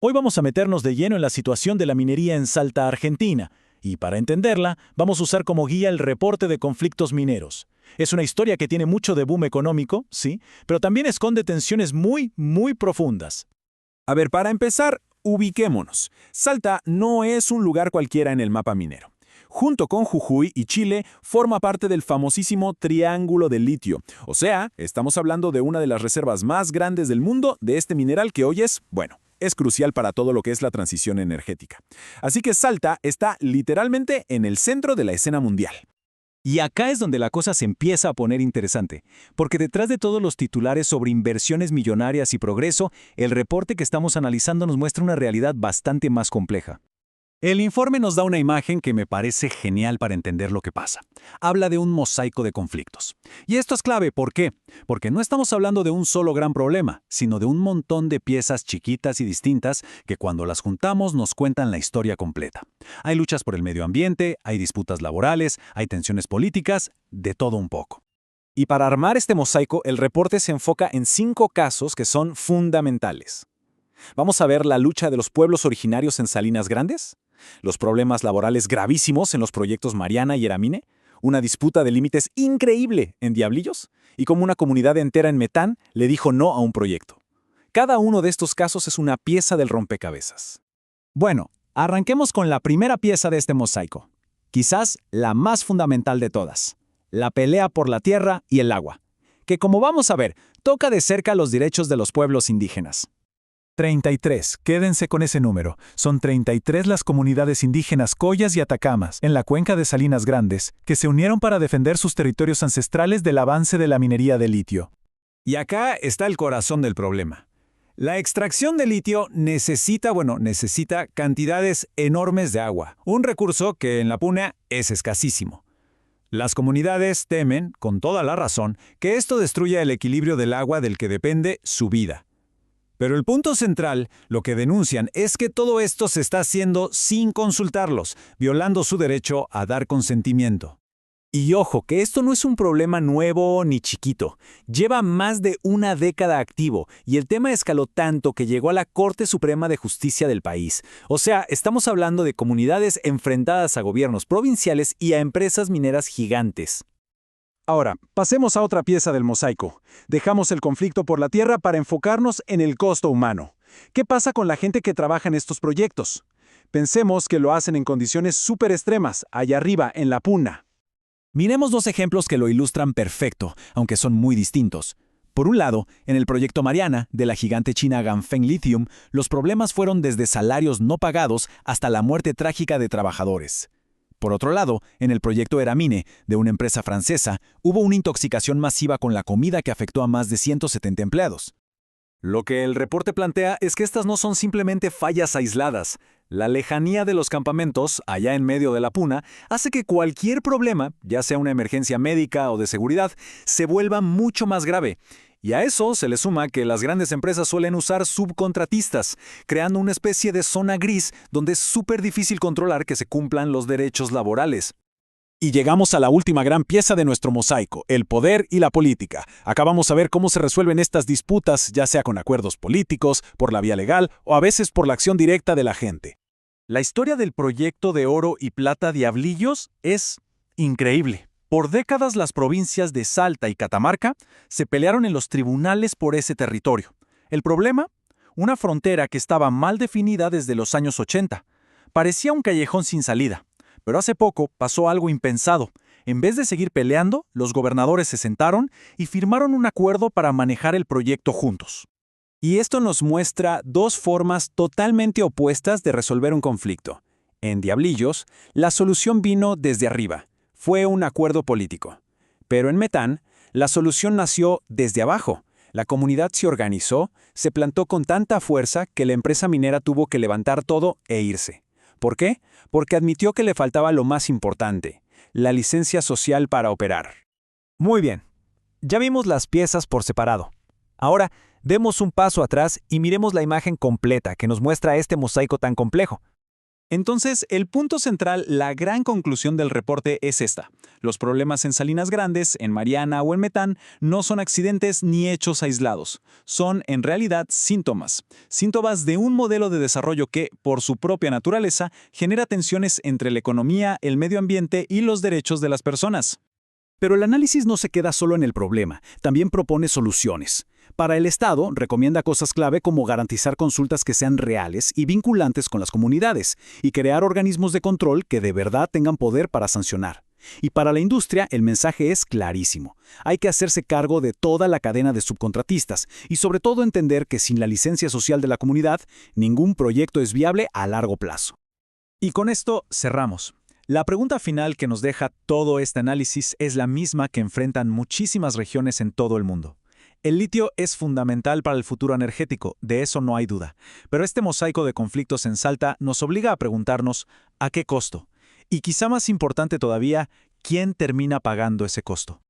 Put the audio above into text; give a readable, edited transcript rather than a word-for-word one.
Hoy vamos a meternos de lleno en la situación de la minería en Salta, Argentina, y para entenderla, vamos a usar como guía el reporte de conflictos mineros. Es una historia que tiene mucho de boom económico, sí, pero también esconde tensiones muy profundas. A ver, para empezar, ubiquémonos. Salta no es un lugar cualquiera en el mapa minero. Junto con Jujuy y Chile, forma parte del famosísimo Triángulo del Litio. O sea, estamos hablando de una de las reservas más grandes del mundo de este mineral que hoy es crucial para todo lo que es la transición energética. Así que Salta está literalmente en el centro de la escena mundial. Y acá es donde la cosa se empieza a poner interesante, porque detrás de todos los titulares sobre inversiones millonarias y progreso, el reporte que estamos analizando nos muestra una realidad bastante más compleja. El informe nos da una imagen que me parece genial para entender lo que pasa. Habla de un mosaico de conflictos. Y esto es clave, ¿por qué? Porque no estamos hablando de un solo gran problema, sino de un montón de piezas chiquitas y distintas que cuando las juntamos nos cuentan la historia completa. Hay luchas por el medio ambiente, hay disputas laborales, hay tensiones políticas, de todo un poco. Y para armar este mosaico, el reporte se enfoca en 5 casos que son fundamentales. Vamos a ver la lucha de los pueblos originarios en Salinas Grandes, los problemas laborales gravísimos en los proyectos Mariana y Eramine, una disputa de límites increíble en Diablillos y cómo una comunidad entera en Metán le dijo no a un proyecto. Cada uno de estos casos es una pieza del rompecabezas. Bueno, arranquemos con la primera pieza de este mosaico. Quizás la más fundamental de todas. La pelea por la tierra y el agua, que como vamos a ver, toca de cerca los derechos de los pueblos indígenas. 33. Quédense con ese número. Son 33 las comunidades indígenas Collas y Atacamas, en la cuenca de Salinas Grandes, que se unieron para defender sus territorios ancestrales del avance de la minería de litio. Y acá está el corazón del problema. La extracción de litio necesita cantidades enormes de agua, un recurso que en la puna es escasísimo. Las comunidades temen, con toda la razón, que esto destruya el equilibrio del agua del que depende su vida. Pero el punto central, lo que denuncian, es que todo esto se está haciendo sin consultarlos, violando su derecho a dar consentimiento. Y ojo, que esto no es un problema nuevo ni chiquito. Lleva más de una década activo y el tema escaló tanto que llegó a la Corte Suprema de Justicia del país. O sea, estamos hablando de comunidades enfrentadas a gobiernos provinciales y a empresas mineras gigantes. Ahora, pasemos a otra pieza del mosaico. Dejamos el conflicto por la tierra para enfocarnos en el costo humano. ¿Qué pasa con la gente que trabaja en estos proyectos? Pensemos que lo hacen en condiciones súper extremas, allá arriba, en la puna. Miremos 2 ejemplos que lo ilustran perfecto, aunque son muy distintos. Por un lado, en el proyecto Mariana, de la gigante china Ganfeng Lithium, los problemas fueron desde salarios no pagados hasta la muerte trágica de trabajadores. Por otro lado, en el proyecto Eramine, de una empresa francesa, hubo una intoxicación masiva con la comida que afectó a más de 170 empleados. Lo que el reporte plantea es que estas no son simplemente fallas aisladas. La lejanía de los campamentos, allá en medio de la puna, hace que cualquier problema, ya sea una emergencia médica o de seguridad, se vuelva mucho más grave. Y a eso se le suma que las grandes empresas suelen usar subcontratistas, creando una especie de zona gris donde es súper difícil controlar que se cumplan los derechos laborales. Y llegamos a la última gran pieza de nuestro mosaico, el poder y la política. Acá vamos a ver cómo se resuelven estas disputas, ya sea con acuerdos políticos, por la vía legal o a veces por la acción directa de la gente. La historia del proyecto de oro y plata Diablillos es increíble. Por décadas las provincias de Salta y Catamarca se pelearon en los tribunales por ese territorio. El problema, una frontera que estaba mal definida desde los años 80. Parecía un callejón sin salida. Pero hace poco pasó algo impensado. En vez de seguir peleando, los gobernadores se sentaron y firmaron un acuerdo para manejar el proyecto juntos. Y esto nos muestra 2 formas totalmente opuestas de resolver un conflicto. En Diablillos, la solución vino desde arriba. Fue un acuerdo político. Pero en Metán, la solución nació desde abajo. La comunidad se organizó, se plantó con tanta fuerza que la empresa minera tuvo que levantar todo e irse. ¿Por qué? Porque admitió que le faltaba lo más importante, la licencia social para operar. Muy bien, ya vimos las piezas por separado. Ahora, demos un paso atrás y miremos la imagen completa que nos muestra este mosaico tan complejo. Entonces, el punto central, la gran conclusión del reporte es esta. Los problemas en Salinas Grandes, en Mariana o en Metán no son accidentes ni hechos aislados. Son, en realidad, síntomas. Síntomas de un modelo de desarrollo que, por su propia naturaleza, genera tensiones entre la economía, el medio ambiente y los derechos de las personas. Pero el análisis no se queda solo en el problema, también propone soluciones. Para el Estado, recomienda cosas clave como garantizar consultas que sean reales y vinculantes con las comunidades, y crear organismos de control que de verdad tengan poder para sancionar. Y para la industria, el mensaje es clarísimo. Hay que hacerse cargo de toda la cadena de subcontratistas, y sobre todo entender que sin la licencia social de la comunidad, ningún proyecto es viable a largo plazo. Y con esto cerramos. La pregunta final que nos deja todo este análisis es la misma que enfrentan muchísimas regiones en todo el mundo. El litio es fundamental para el futuro energético, de eso no hay duda. Pero este mosaico de conflictos en Salta nos obliga a preguntarnos ¿a qué costo? Y quizá más importante todavía, ¿quién termina pagando ese costo?